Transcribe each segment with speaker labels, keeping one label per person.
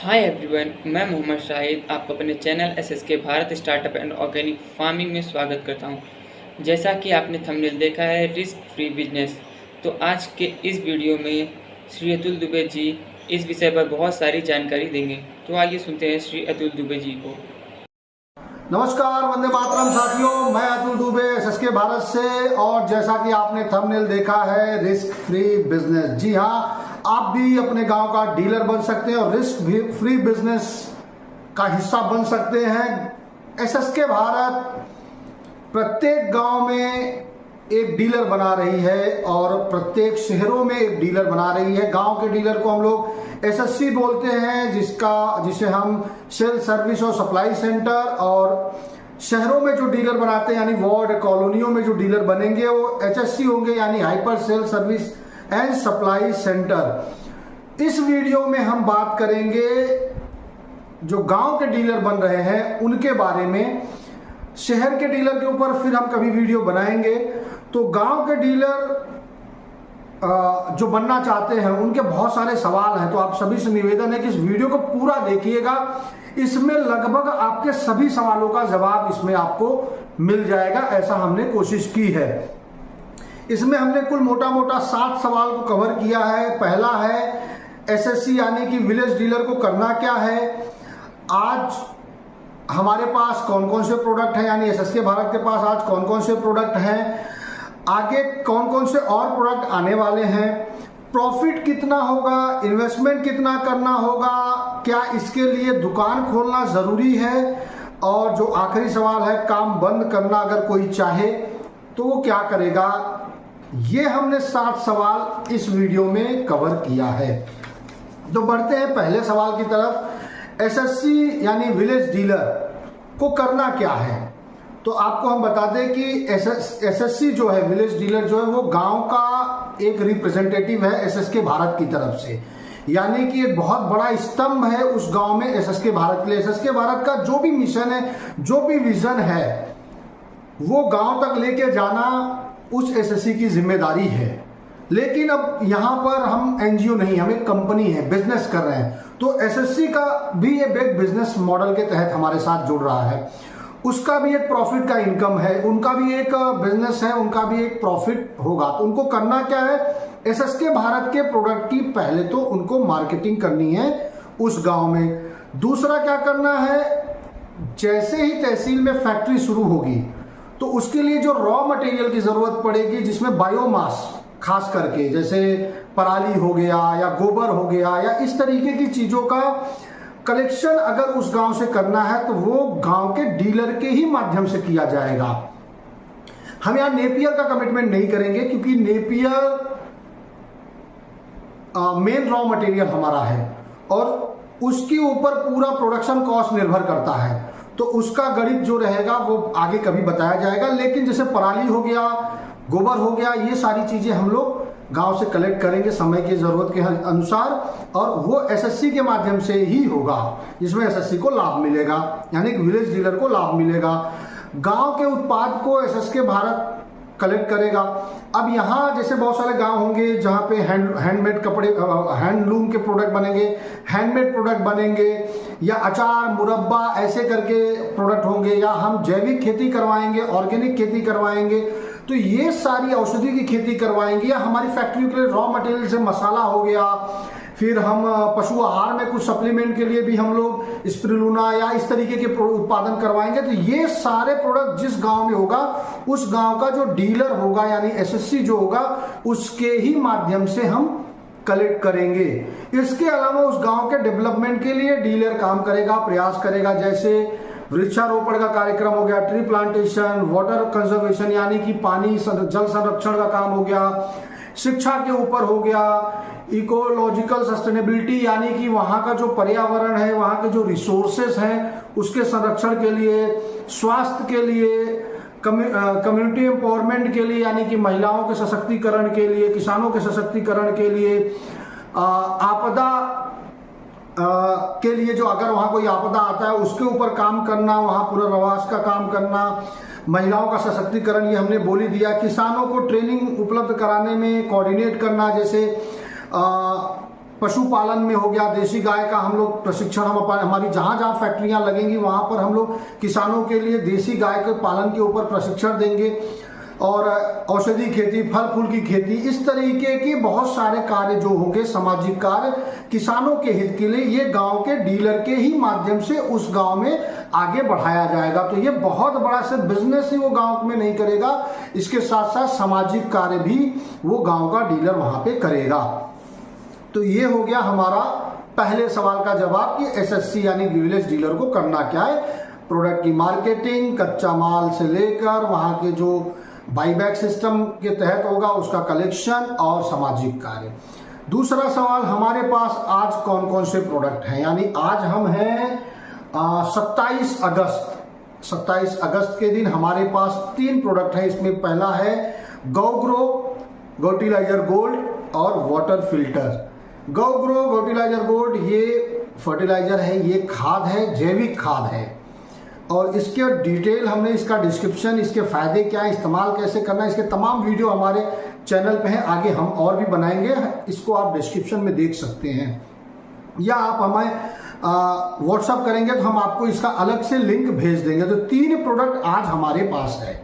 Speaker 1: Hi everyone, मैं मोहम्मद शाहिद आपको अपने channel SSK Bharat startup and organic farming में स्वागत करता हूं। जैसा कि आपने थंबनेल देखा है रिस्क फ्री बिजनेस, तो आज के इस वीडियो में श्री अतुल दुबे जी इस विषय पर बहुत सारी जानकारी देंगे। तो आइए सुनते हैं श्री अतुल दुबे जी को।
Speaker 2: नमस्कार, वंदे मातरम साथियों, मैं अतुल दुबे एसएसके भारत से। और जैसा कि आपने थंबनेल देखा है रिस्क फ्री बिजनेस, जी हाँ, आप भी अपने गांव का डीलर बन सकते हैं और रिस्क फ्री बिजनेस का हिस्सा बन सकते हैं। एसएसके भारत प्रत्येक गांव में एक डीलर बना रही है और प्रत्येक शहरों में एक डीलर बना रही है। गांव के डीलर को हम लोग एसएससी बोलते हैं, जिसे हम सेल सर्विस और सप्लाई सेंटर, और शहरों में जो डीलर बनाते हैं यानी वार्ड कॉलोनियों में जो डीलर बनेंगे वो एचएससी होंगे, यानी hyper sale service and supply centre. इस वीडियो में हम बात करेंगे जो गांव के डीलर बन रहे हैं उनके बारे में। शहर के डीलर के ऊपर फिर हम कभी वीडियो बनाएंगे। तो गांव के डीलर जो बनना चाहते हैं उनके बहुत सारे सवाल हैं, तो आप सभी से निवेदन है कि इस वीडियो को पूरा देखिएगा। इसमें लगभग आपके सभी सवालों का जवाब इसमें आपको मिल जाएगा, ऐसा हमने कोशिश की है। इसमें हमने कुल मोटा मोटा 7 सवाल को कवर किया है। पहला है एसएससी यानी कि विलेज डीलर को करना क्या है, आज हमारे पास कौन कौन से प्रोडक्ट हैं, यानी एसएसके भारत के पास आज कौन कौन से प्रोडक्ट हैं, आगे कौन कौन से और प्रोडक्ट आने वाले हैं, प्रॉफिट कितना होगा, इन्वेस्टमेंट कितना करना होगा, क्या इसके लिए दुकान खोलना जरूरी है, और जो आखिरी सवाल है काम बंद करना अगर कोई चाहे तो वो क्या करेगा। ये हमने 7 सवाल इस वीडियो में कवर किया है। तो बढ़ते हैं पहले सवाल की तरफ। एसएससी यानी विलेज डीलर को करना क्या है, तो आपको हम बता दें कि एसएससी जो है, विलेज डीलर जो है, वो गांव का एक रिप्रेजेंटेटिव है एसएसके भारत की तरफ से, यानी कि एक बहुत बड़ा स्तंभ है उस गांव में एसएसके भारत के लिए। एसएसके भारत का जो भी मिशन है, जो भी विजन है, वो गांव तक लेके जाना उस एसएससी की जिम्मेदारी है। लेकिन अब यहां पर हम एनजीओ नहीं, हम एक कंपनी है, बिजनेस कर रहे हैं, तो एसएससी का भी ये बिग बिजनेस मॉडल के तहत हमारे साथ जुड़ रहा है। उसका भी एक प्रॉफिट का इनकम है, उनका भी एक बिजनेस है, उनका भी एक प्रॉफिट होगा। तो उनको करना क्या है, एसएसके भारत के प्रोडक्ट की पहले तो उनको मार्केटिंग करनी है उस गांव में। दूसरा क्या करना है, जैसे ही तहसील में फैक्ट्री शुरू होगी तो उसके लिए जो रॉ मटेरियल की जरूरत पड़ेगी, जिसमें बायोमास खास करके जैसे पराली हो गया या गोबर हो गया या इस तरीके की चीजों का कलेक्शन अगर उस गांव से करना है तो वो गांव के डीलर के ही माध्यम से किया जाएगा। हम यहां नेपियर का कमिटमेंट नहीं करेंगे, क्योंकि नेपियर मेन रॉ मटेरियल हमारा है और उसके ऊपर पूरा प्रोडक्शन कॉस्ट निर्भर करता है, तो उसका गणित जो रहेगा वो आगे कभी बताया जाएगा। लेकिन जैसे पराली हो गया, गोबर हो गया, ये सारी चीजें हम लोग गांव से कलेक्ट करेंगे समय की जरूरत के अनुसार, और वो एसएससी के माध्यम से ही होगा, जिसमें एसएससी को लाभ मिलेगा, यानी विलेज डीलर को लाभ मिलेगा। गांव के उत्पाद को एसएसके भारत कलेक्ट करेगा। अब यहाँ जैसे बहुत सारे गांव होंगे जहां पे हैंडमेड कपड़े, हैंडलूम के प्रोडक्ट बनेंगे, हैंडमेड प्रोडक्ट बनेंगे, या अचार मुरब्बा ऐसे करके प्रोडक्ट होंगे, या हम जैविक खेती करवाएंगे, ऑर्गेनिक खेती करवाएंगे, तो ये सारी औषधि की खेती करवाएंगे, या हमारी फैक्ट्री के लिए रॉ मटेरियल से मसाला हो गया, फिर हम पशु आहार में कुछ सप्लीमेंट के लिए भी हम लोग स्पिरुलिना या इस तरीके के उत्पादन करवाएंगे। तो ये सारे प्रोडक्ट जिस गांव में होगा उस गांव का जो डीलर होगा यानी एसएससी जो होगा उसके ही माध्यम से हम कलेक्ट करेंगे। इसके अलावा उस गांव के डेवलपमेंट के लिए डीलर काम करेगा, प्रयास करेगा, जैसे वृक्षारोपण का कार्यक्रम हो गया, ट्री प्लांटेशन, वाटर कंजर्वेशन यानी कि पानी जल संरक्षण का काम हो गया, शिक्षा के ऊपर हो गया, इकोलॉजिकल सस्टेनेबिलिटी यानी कि वहां का जो पर्यावरण है, वहां के जो रिसोर्सेस हैं उसके संरक्षण के लिए, स्वास्थ्य के लिए, कम्युनिटी एम्पावरमेंट के लिए यानी कि महिलाओं के सशक्तिकरण के लिए, किसानों के सशक्तिकरण के लिए, आपदा के लिए जो अगर वहां कोई आपदा आता है उसके ऊपर काम करना, वहां पुनर्वास का काम करना, महिलाओं का सशक्तिकरण ये हमने बोल ही दिया। किसानों को ट्रेनिंग उपलब्ध कराने में कोऑर्डिनेट करना, जैसे पशुपालन में हो गया, देसी गाय का हम लोग प्रशिक्षण, हमारी जहां जहां फैक्ट्रियां लगेंगी वहां पर हम लोग किसानों के लिए देसी गाय के पालन के ऊपर प्रशिक्षण देंगे, और औषधि खेती, फल फूल की खेती, इस तरीके के बहुत सारे कार्य जो होंगे, सामाजिक कार्य किसानों के हित के लिए, ये गांव के डीलर के ही माध्यम से उस गांव में आगे बढ़ाया जाएगा। तो ये बहुत बड़ा से बिजनेस ही वो गांव में नहीं करेगा, इसके साथ साथ सामाजिक कार्य भी वो गांव का डीलर वहां पे करेगा। तो ये हो गया हमारा पहले सवाल का जवाब कि एसएससी यानी विलेज डीलर को करना क्या है। प्रोडक्ट की मार्केटिंग, कच्चा माल से लेकर वहां के जो बाईबैक सिस्टम के तहत होगा उसका कलेक्शन और सामाजिक कार्य। दूसरा सवाल, हमारे पास आज कौन कौन से प्रोडक्ट हैं, यानी आज हम हैं 27 अगस्त के दिन हमारे पास 3 प्रोडक्ट है। इसमें पहला है गौग्रो फर्टिलाइजर गोल्ड और वाटर फिल्टर। गौग्रो फर्टिलाइजर गोल्ड ये फर्टिलाइजर है, ये खाद है, जैविक खाद है, और इसके डिटेल हमने इसका डिस्क्रिप्शन, इसके फायदे क्या है, इस्तेमाल कैसे करना है, इसके तमाम वीडियो हमारे चैनल पे हैं। आगे हम और भी बनाएंगे, इसको आप डिस्क्रिप्शन में देख सकते हैं, या आप हमें व्हाट्सअप करेंगे तो हम आपको इसका अलग से लिंक भेज देंगे। तो 3 प्रोडक्ट आज हमारे पास है।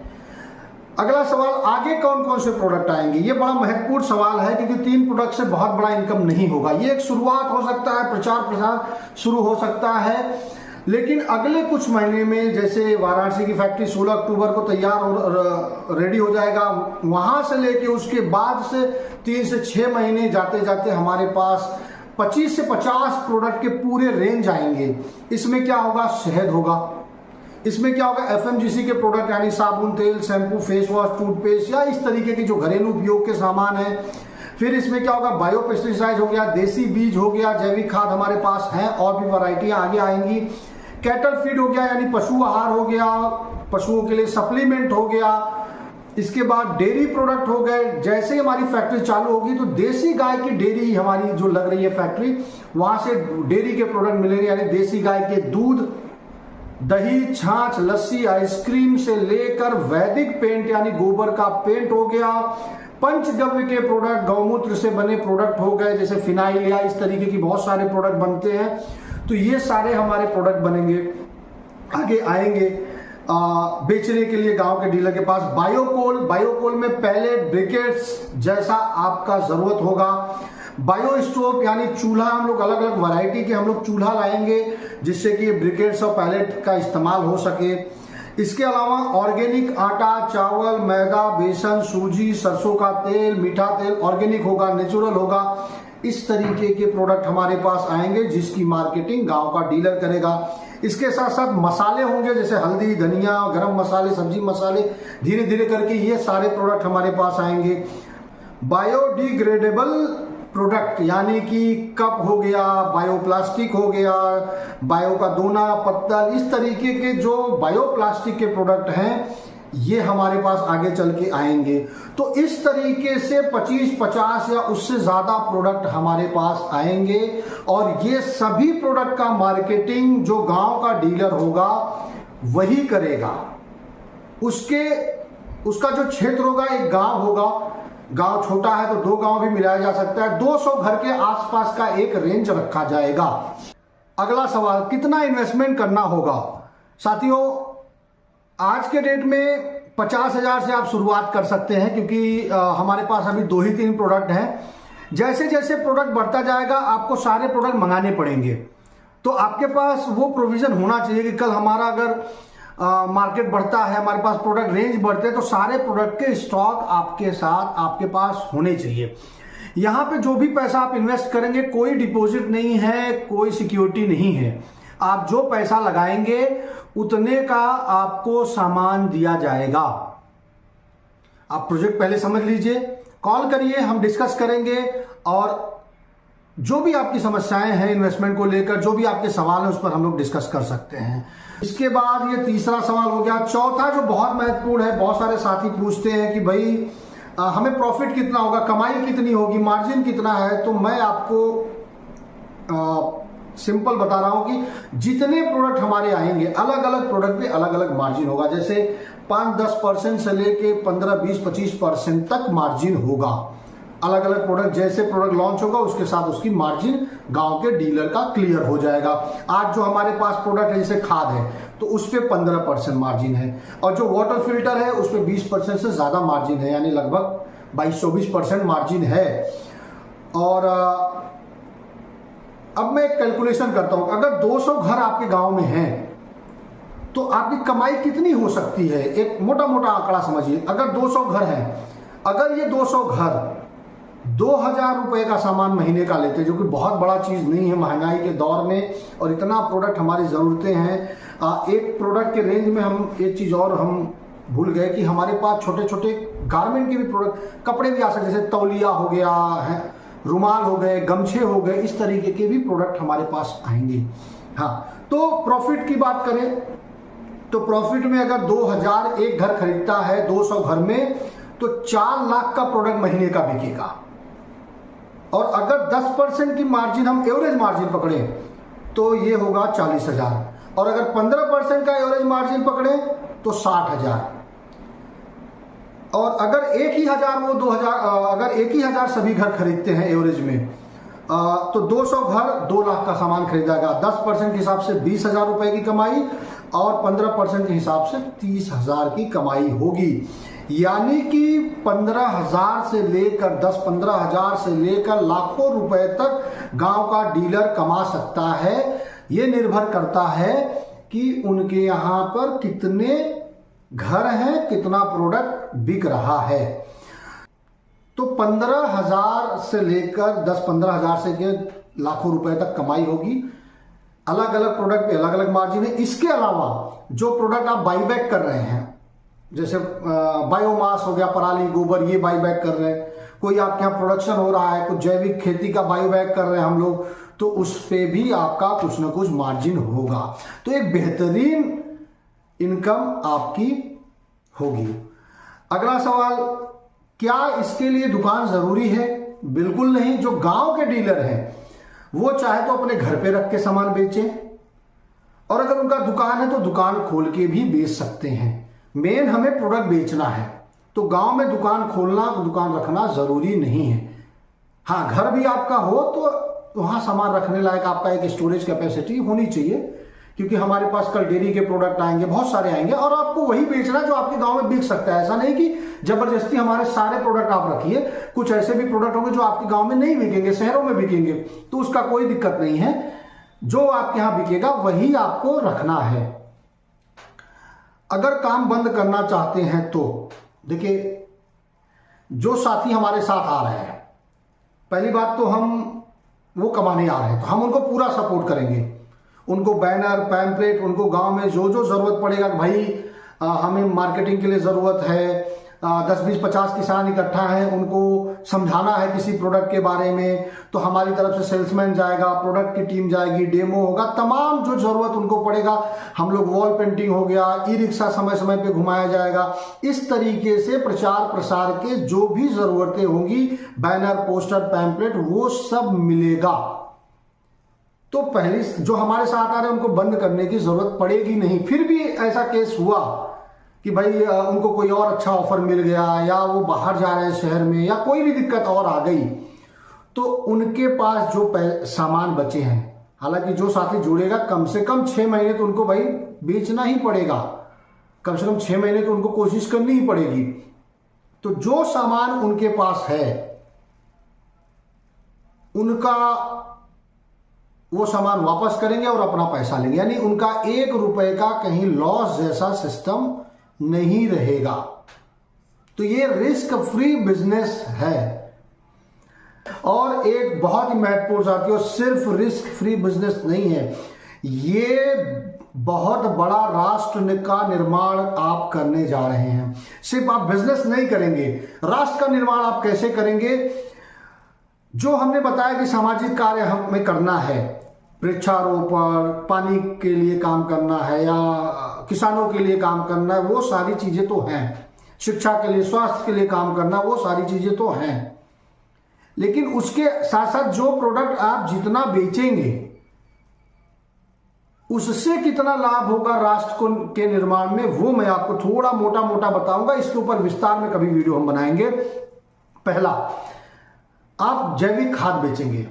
Speaker 2: अगला सवाल, आगे कौन कौन से प्रोडक्ट आएंगे? ये बड़ा महत्वपूर्ण सवाल है, क्योंकि 3 प्रोडक्ट से बहुत बड़ा इनकम नहीं होगा। ये एक शुरुआत हो सकता है, प्रचार प्रसार शुरू हो सकता है, लेकिन अगले कुछ महीने में, जैसे वाराणसी की फैक्ट्री 16 अक्टूबर को तैयार और रेडी हो जाएगा, वहां से लेके उसके बाद से 3 से 6 महीने जाते जाते हमारे पास 25 से 50 प्रोडक्ट के पूरे रेंज आएंगे। इसमें क्या होगा? शहद होगा, इसमें क्या होगा? एफएमजीसी के प्रोडक्ट यानी साबुन, तेल, शैम्पू, फेस वॉश, टूथपेस्ट या इस तरीके के जो घरेलू उपयोग के सामान है। फिर इसमें क्या होगा? बायो पेस्टिसाइड हो गया, देसी बीज हो गया, जैविक खाद हमारे पास है, और भी वैरायटियां आगे आएंगी। कैटल फीड हो गया यानी पशु आहार हो गया, पशुओं के लिए सप्लीमेंट हो गया। इसके बाद डेयरी प्रोडक्ट हो गए। जैसे ही हमारी फैक्ट्री चालू होगी तो देसी गाय की डेयरी हमारी जो लग रही है फैक्ट्री, वहां से डेयरी के प्रोडक्ट मिलेंगे, यानी देसी गाय के दूध, दही, छाछ, लस्सी, आइसक्रीम से लेकर वैदिक पेंट यानी गोबर का पेंट हो गया, पंचगव्य के प्रोडक्ट, गौमूत्र से बने प्रोडक्ट हो गए, जैसे फिनाइल या इस तरीके की बहुत सारे प्रोडक्ट बनते हैं। तो ये सारे हमारे प्रोडक्ट बनेंगे, आगे आएंगे बेचने के लिए गांव के डीलर के पास। बायोकोल में पहले ब्रिकेट्स जैसा आपका जरूरत होगा। बायो स्टोव यानी चूल्हा, हम लोग अलग अलग वैरायटी के हम लोग चूल्हा लाएंगे, जिससे कि ब्रिकेट्स और पैलेट का इस्तेमाल हो सके। इसके अलावा ऑर्गेनिक आटा, चावल, मैदा, बेसन, सूजी, सरसों का तेल, मीठा तेल ऑर्गेनिक होगा, नेचुरल होगा। इस तरीके के प्रोडक्ट हमारे पास आएंगे, जिसकी मार्केटिंग गांव का डीलर करेगा। इसके साथ साथ मसाले होंगे, जैसे हल्दी, धनिया, गरम मसाले, सब्जी मसाले, धीरे धीरे करके ये सारे प्रोडक्ट हमारे पास आएंगे। बायोडिग्रेडेबल प्रोडक्ट यानी कि कप हो गया, बायोप्लास्टिक हो गया, बायो का दोना, पत्तल, इस तरीके के जो बायोप्लास्टिक के प्रोडक्ट हैं ये हमारे पास आगे चल के आएंगे। तो इस तरीके से 25, 50 या उससे ज्यादा प्रोडक्ट हमारे पास आएंगे, और ये सभी प्रोडक्ट का मार्केटिंग जो गांव का डीलर होगा वही करेगा। उसका जो क्षेत्र होगा, एक गांव होगा, गांव छोटा है तो 2 गांव भी मिलाया जा सकता है, 200 घर के आसपास का एक रेंज रखा जाएगा। अगला सवाल, कितना इन्वेस्टमेंट करना होगा? साथियों, आज के डेट में 50,000 से आप शुरुआत कर सकते हैं, क्योंकि हमारे पास अभी 2 ही 3 प्रोडक्ट हैं। जैसे जैसे प्रोडक्ट बढ़ता जाएगा आपको सारे प्रोडक्ट मंगाने पड़ेंगे, तो आपके पास वो प्रोविजन होना चाहिए कि कल हमारा अगर मार्केट बढ़ता है, हमारे पास प्रोडक्ट रेंज बढ़ते हैं, तो सारे प्रोडक्ट के स्टॉक आपके साथ आपके पास होने चाहिए। यहाँ पे जो भी पैसा आप इन्वेस्ट करेंगे, कोई डिपॉजिट नहीं है, कोई सिक्योरिटी नहीं है। आप जो पैसा लगाएंगे उतने का आपको सामान दिया जाएगा। आप प्रोजेक्ट पहले समझ लीजिए, कॉल करिए, हम डिस्कस करेंगे, और जो भी आपकी समस्याएं हैं इन्वेस्टमेंट को लेकर, जो भी आपके सवाल हैं उस पर हम लोग डिस्कस कर सकते हैं। इसके बाद ये तीसरा सवाल हो गया। चौथा जो बहुत महत्वपूर्ण है, बहुत सारे साथी पूछते हैं कि भाई हमें प्रॉफिट कितना होगा, कमाई कितनी होगी, मार्जिन कितना है। तो मैं आपको सिंपल बता रहा हूं कि जितने प्रोडक्ट हमारे आएंगे, अलग अलग प्रोडक्ट पे अलग अलग मार्जिन होगा। जैसे 5-10% से लेके 15, 20, 25% तक मार्जिन होगा। अलग अलग प्रोडक्ट, जैसे प्रोडक्ट लॉन्च होगा उसके साथ उसकी मार्जिन गांव के डीलर का क्लियर हो जाएगा। आज जो हमारे पास प्रोडक्ट है जैसे खाद है तो उस पर 15% मार्जिन है, और जो वाटर फिल्टर है उस पर 20% से ज्यादा मार्जिन है, यानी लगभग 22-24% मार्जिन है। और अब मैं एक कैलकुलेशन करता हूं, अगर 200 घर आपके गांव में हैं तो आपकी कमाई कितनी हो सकती है। एक मोटा मोटा आंकड़ा समझिए, अगर 200 घर हैं, अगर ये 200 घर 2000 रुपए का सामान महीने का लेते, जो कि बहुत बड़ा चीज नहीं है महंगाई के दौर में, और इतना प्रोडक्ट हमारी जरूरतें हैं। एक प्रोडक्ट के रेंज में हम एक चीज और हम भूल गए कि हमारे पास छोटे छोटे गारमेंट के भी प्रोडक्ट, कपड़े भी आ सकते, जैसे तौलिया हो गया है, रुमाल हो गए, गमछे हो गए, इस तरीके के भी प्रोडक्ट हमारे पास आएंगे। हाँ, तो प्रॉफिट की बात करें तो प्रॉफिट में अगर 2000 एक घर खरीदता है 200 घर में, तो 4 लाख का प्रोडक्ट महीने का बिकेगा। और अगर 10% की मार्जिन हम एवरेज मार्जिन पकड़े तो ये होगा 40,000, और अगर 15% का एवरेज मार्जिन पकड़े तो 60,000। और अगर एक ही हजार सभी घर खरीदते हैं एवरेज में, तो 200 घर 2 लाख का सामान खरीदेगा। 10% के हिसाब से 20,000 रुपए की कमाई, और 15% के हिसाब से 30,000 की कमाई होगी। यानी कि 15,000 से लेकर 10-15,000 से लेकर लाखों रुपए तक गांव का डीलर कमा सकता है। यह निर्भर करता है कि उनके यहां पर कितने घर हैं, कितना प्रोडक्ट बिक रहा है। तो 15,000 से लेकर 10-15,000 से के लाखों रुपए तक कमाई होगी। अलग अलग प्रोडक्ट पे अलग अलग मार्जिन है। इसके अलावा जो प्रोडक्ट आप बाईबैक कर रहे हैं, जैसे बायोमास हो गया, पराली गोबर, ये बाईबैक कर रहे हैं, कोई आपके यहाँ प्रोडक्शन हो रहा है, कुछ जैविक खेती का बायोबैक कर रहे हैं हम लोग, तो उस पे भी आपका कुछ ना कुछ मार्जिन होगा। तो एक बेहतरीन इनकम आपकी होगी। अगला सवाल, क्या इसके लिए दुकान जरूरी है? बिल्कुल नहीं। जो गांव के डीलर हैं वो चाहे तो अपने घर पे रख के सामान बेचें, और अगर उनका दुकान है तो दुकान खोल के भी बेच सकते हैं। मेन हमें प्रोडक्ट बेचना है, तो गांव में दुकान खोलना, दुकान रखना जरूरी नहीं है। हाँ, घर भी आपका हो तो वहां सामान रखने लायक आपका एक स्टोरेज कैपेसिटी होनी चाहिए, क्योंकि हमारे पास कल डेयरी के प्रोडक्ट आएंगे, बहुत सारे आएंगे, और आपको वही बेचना जो आपके गांव में बिक सकता है। ऐसा नहीं कि जबरदस्ती हमारे सारे प्रोडक्ट आप रखिए। कुछ ऐसे भी प्रोडक्ट होंगे जो आपके गांव में नहीं बिकेंगे, शहरों में बिकेंगे, तो उसका कोई दिक्कत नहीं है। जो आपके यहां बिकेगा वही आपको रखना है। अगर काम बंद करना चाहते हैं तो देखिए, जो साथी हमारे साथ आ रहे हैं, पहली बात तो वो कमाने आ रहे हैं तो हम उनको पूरा सपोर्ट करेंगे। उनको बैनर, पैम्पलेट, उनको गांव में जो जो जरूरत पड़ेगा, भाई हमें मार्केटिंग के लिए जरूरत है, 10-20-50 किसान इकट्ठा हैं, उनको समझाना है किसी प्रोडक्ट के बारे में, तो हमारी तरफ से सेल्समैन जाएगा, प्रोडक्ट की टीम जाएगी, डेमो होगा, तमाम जो जरूरत उनको पड़ेगा। हम लोग वॉल पेंटिंग हो गया, ई रिक्शा समय समय पे घुमाया जाएगा। इस तरीके से प्रचार प्रसार के जो भी जरूरतें होंगी, बैनर, पोस्टर, पैम्पलेट, वो सब मिलेगा। तो पहले जो हमारे साथ आ रहे हैं उनको बंद करने की जरूरत पड़ेगी नहीं। फिर भी ऐसा केस हुआ कि भाई उनको कोई और अच्छा ऑफर मिल गया, या वो बाहर जा रहे हैं शहर में, या कोई भी दिक्कत और आ गई, तो उनके पास जो सामान बचे हैं, हालांकि जो साथी जुड़ेगा कम से कम 6 महीने तो उनको भाई बेचना ही पड़ेगा, कम से कम 6 महीने तो उनको कोशिश करनी ही पड़ेगी। तो जो सामान उनके पास है उनका वो सामान वापस करेंगे और अपना पैसा लेंगे, यानी उनका 1 रुपए का कहीं लॉस जैसा सिस्टम नहीं रहेगा। तो ये रिस्क फ्री बिजनेस है। और एक बहुत ही महत्वपूर्ण साथियों, सिर्फ रिस्क फ्री बिजनेस नहीं है, ये बहुत बड़ा राष्ट्र का निर्माण आप करने जा रहे हैं। सिर्फ आप बिजनेस नहीं करेंगे, राष्ट्र का निर्माण आप कैसे करेंगे? जो हमने बताया कि सामाजिक कार्य हमें करना है, वृक्षारोपण, पानी के लिए काम करना है, या किसानों के लिए काम करना है, वो सारी चीजें तो हैं। शिक्षा के लिए, स्वास्थ्य के लिए काम करना, वो सारी चीजें तो हैं। लेकिन उसके साथ साथ जो प्रोडक्ट आप जितना बेचेंगे उससे कितना लाभ होगा राष्ट्र के निर्माण में, वो मैं आपको थोड़ा मोटा मोटा बताऊंगा। इसके ऊपर विस्तार में कभी वीडियो हम बनाएंगे। पहला, आप जैविक खाद बेचेंगे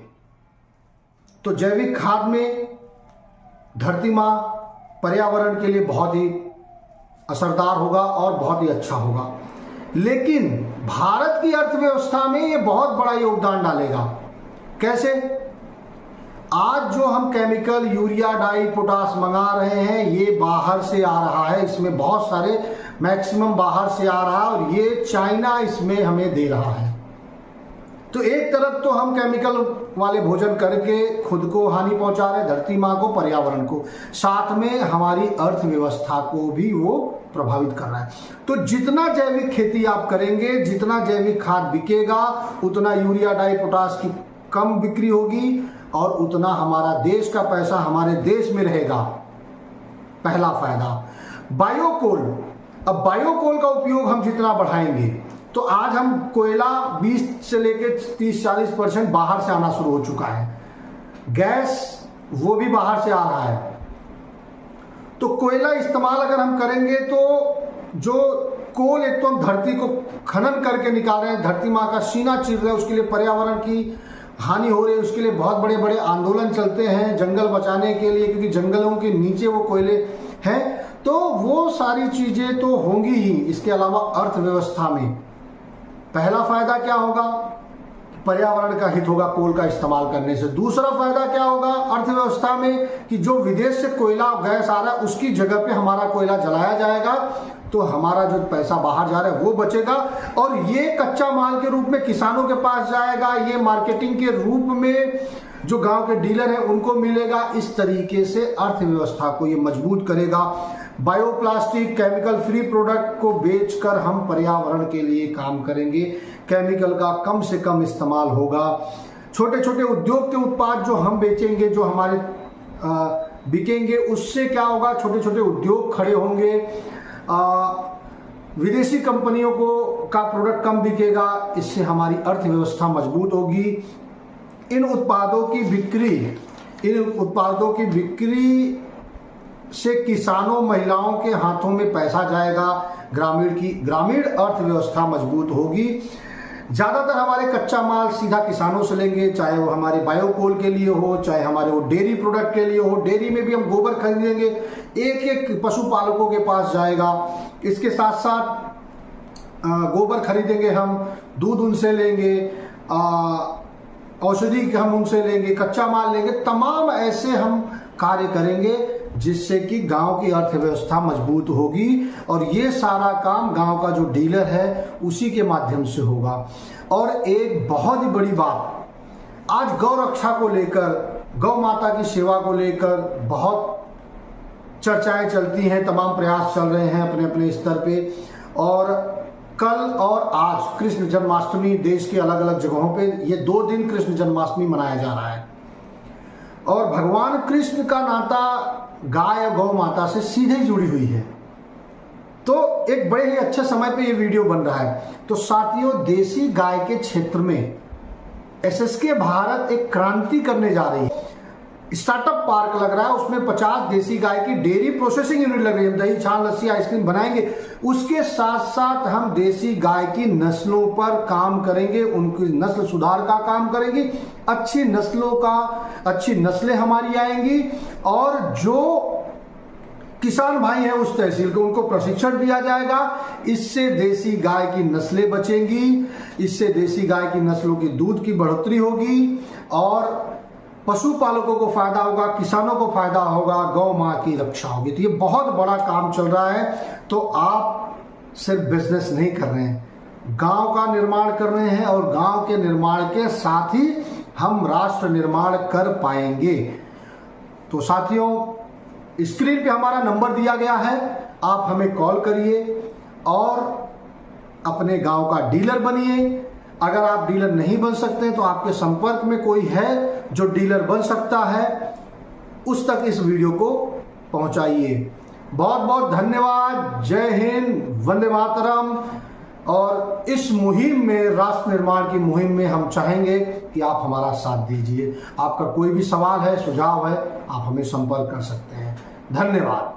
Speaker 2: तो जैविक खाद में धरती माँ पर्यावरण के लिए बहुत ही असरदार होगा और बहुत ही अच्छा होगा, लेकिन भारत की अर्थव्यवस्था में ये बहुत बड़ा योगदान डालेगा। कैसे? आज जो हम केमिकल यूरिया डाई पोटास मंगा रहे हैं ये बाहर से आ रहा है, इसमें बहुत सारे मैक्सिमम बाहर से आ रहा है और ये चाइना इसमें हमें दे रहा है। तो एक तरफ तो हम केमिकल वाले भोजन करके खुद को हानि पहुंचा रहे हैं, धरती माँ को, पर्यावरण को, साथ में हमारी अर्थव्यवस्था को भी वो प्रभावित कर रहा है। तो जितना जैविक खेती आप करेंगे, जितना जैविक खाद बिकेगा, उतना यूरिया डाई पोटास की कम बिक्री होगी और उतना हमारा देश का पैसा हमारे देश में रहेगा। पहला फायदा। बायोकोल, अब बायोकोल का उपयोग हम जितना बढ़ाएंगे तो आज हम कोयला 20 से लेकर 30-40% बाहर से आना शुरू हो चुका है, गैस वो भी बाहर से आ रहा है। तो कोयला इस्तेमाल अगर हम करेंगे तो जो कोल एक तो हम धरती को खनन करके निकाल रहे हैं, धरती माँ का सीना चीर रहे हैं, उसके लिए पर्यावरण की हानि हो रही है, उसके लिए बहुत बड़े बड़े आंदोलन चलते हैं जंगल बचाने के लिए, क्योंकि जंगलों के नीचे वो कोयले हैं। तो वो सारी चीजें तो होंगी ही। इसके अलावा अर्थव्यवस्था में पहला फायदा क्या होगा? पर्यावरण का हित होगा कोल का इस्तेमाल करने से। दूसरा फायदा क्या होगा अर्थव्यवस्था में कि जो विदेश से कोयला गैस आ रहा है उसकी जगह पे हमारा कोयला जलाया जाएगा, तो हमारा जो पैसा बाहर जा रहा है वो बचेगा और ये कच्चा माल के रूप में किसानों के पास जाएगा, ये मार्केटिंग के रूप में जो गांव के डीलर हैं उनको मिलेगा। इस तरीके से अर्थव्यवस्था को ये मजबूत करेगा। बायोप्लास्टिक, केमिकल फ्री प्रोडक्ट को बेचकर हम पर्यावरण के लिए काम करेंगे, केमिकल का कम से कम इस्तेमाल होगा। छोटे छोटे उद्योग के उत्पाद जो हम बेचेंगे, जो हमारे बिकेंगे, उससे क्या होगा? छोटे छोटे उद्योग खड़े होंगे, विदेशी कंपनियों का प्रोडक्ट कम बिकेगा, इससे हमारी अर्थव्यवस्था मजबूत होगी। इन उत्पादों की बिक्री से किसानों, महिलाओं के हाथों में पैसा जाएगा, ग्रामीण अर्थव्यवस्था मजबूत होगी। ज्यादातर हमारे कच्चा माल सीधा किसानों से लेंगे, चाहे वो हमारे बायोकोल के लिए हो, चाहे हमारे वो डेयरी प्रोडक्ट के लिए हो। डेयरी में भी हम गोबर खरीदेंगे, एक एक पशुपालकों के पास जाएगा। इसके साथ साथ गोबर खरीदेंगे हम, दूध उनसे लेंगे, औषधि हम उनसे लेंगे, कच्चा माल लेंगे। तमाम ऐसे हम कार्य करेंगे जिससे कि गांव की अर्थव्यवस्था मजबूत होगी और ये सारा काम गांव का जो डीलर है उसी के माध्यम से होगा। और एक बहुत ही बड़ी बात, आज गौ रक्षा को लेकर, गौ माता की सेवा को लेकर बहुत चर्चाएं चलती हैं, तमाम प्रयास चल रहे हैं अपने अपने स्तर पे। और कल और आज कृष्ण जन्माष्टमी, देश के अलग अलग जगहों पे ये 2 दिन कृष्ण जन्माष्टमी मनाया जा रहा है और भगवान कृष्ण का नाता गाय और गौ माता से सीधे जुड़ी हुई है। तो एक बड़े ही अच्छे समय पे ये वीडियो बन रहा है। तो साथियों, देसी गाय के क्षेत्र में एसएसके भारत एक क्रांति करने जा रही है। स्टार्टअप पार्क लग रहा है, उसमें 50 देसी गाय की डेयरी प्रोसेसिंग यूनिट लग रही है। दही, छाछ, लस्सी, आइसक्रीम बनाएंगे। उसके साथ साथ हम देसी गाय की नस्लों पर काम करेंगे, उनकी नस्ल सुधार का काम करेंगे। अच्छी नस्लें हमारी आएंगी और जो किसान भाई हैं उस तहसील को, उनको प्रशिक्षण दिया जाएगा। इससे देसी गाय की नस्लें बचेंगी, इससे देसी गाय की नस्लों की दूध की बढ़ोतरी होगी और पशुपालकों को फायदा होगा, किसानों को फायदा होगा, गौ माँ की रक्षा होगी। तो ये बहुत बड़ा काम चल रहा है। तो आप सिर्फ बिजनेस नहीं कर रहे हैं, गांव का निर्माण कर रहे हैं और गांव के निर्माण के साथ ही हम राष्ट्र निर्माण कर पाएंगे। तो साथियों, स्क्रीन पे हमारा नंबर दिया गया है, आप हमें कॉल करिए और अपने गांव का डीलर बनिए। अगर आप डीलर नहीं बन सकते तो आपके संपर्क में कोई है जो डीलर बन सकता है, उस तक इस वीडियो को पहुंचाइए। बहुत बहुत धन्यवाद। जय हिंद, वंदे मातरम। और इस मुहिम में, राष्ट्र निर्माण की मुहिम में, हम चाहेंगे कि आप हमारा साथ दीजिए। आपका कोई भी सवाल है, सुझाव है, आप हमें संपर्क कर सकते हैं। धन्यवाद।